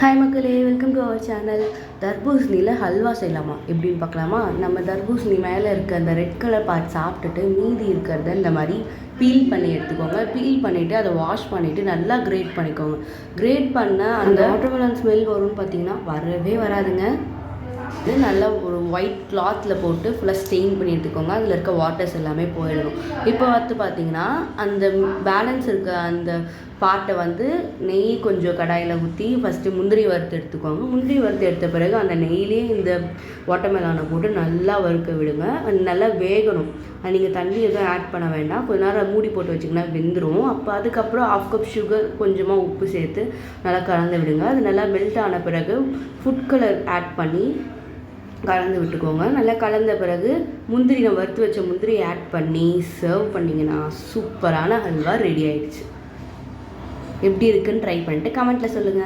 Hi மக்களே, welcome to our channel. தர்பூசணியில் ஹல்வா செய்யலாமா எப்படின்னு பார்க்கலாமா? நம்ம தர்பூசணி மேலே இருக்க அந்த ரெட் கலர் பார்ட் சாப்பிட்டுட்டு மீதி இருக்கிறத இந்த மாதிரி பீல் பண்ணி எடுத்துக்கோங்க. பீல் பண்ணிவிட்டு அதை வாஷ் பண்ணிவிட்டு நல்லா கிரேட் பண்ணிக்கோங்க. கிரேட் பண்ண அந்த வாட்டர்மெலன் ஸ்மெல் வரும்னு பார்த்தீங்கன்னா வரவே வராதுங்க. இது நல்லா ஒரு ஒயிட் கிளாத்தில் போட்டு ஃபுல்லாக ஸ்டெயின் பண்ணி எடுத்துக்கோங்க. அதில் இருக்க வாட்டர்ஸ் எல்லாமே போயிடணும். இப்போ பார்த்தீங்கன்னா அந்த பேலன்ஸ் இருக்க அந்த பாட்டை நெய் கொஞ்சம் கடாயில் ஊற்றி ஃபஸ்ட்டு முந்திரி வறுத்து எடுத்துக்கோங்க. முந்திரி வறுத்து எடுத்த பிறகு அந்த நெய்லேயே இந்த வாட்டர்மெலானை போட்டு நல்லா வறுக்க விடுங்க. அது நல்லா வேகணும். நீங்கள் தண்ணி எதுவும் ஆட் பண்ண வேண்டாம். கொஞ்ச நேரம் மூடி போட்டு வச்சிங்கன்னா வெந்துடும். அப்போ அதுக்கப்புறம் 1/2 கப் சுகர், கொஞ்சமாக உப்பு சேர்த்து நல்லா கலந்து விடுங்க. அது நல்லா மெல்ட் ஆன பிறகு ஃபுட் கலர் ஆட் பண்ணி கலந்து விட்டுக்கோங்க. நல்லா கலந்த பிறகு முந்திரி, நம்ம வறுத்து வச்ச முந்திரி ஆட் பண்ணி சர்வ் பண்ணிங்கன்னா சூப்பரான ஹல்வா ரெடி ஆயிடுச்சு. எப்படி இருக்குன்னு ட்ரை பண்ணிட்டு கமெண்ட்டில் சொல்லுங்கள்.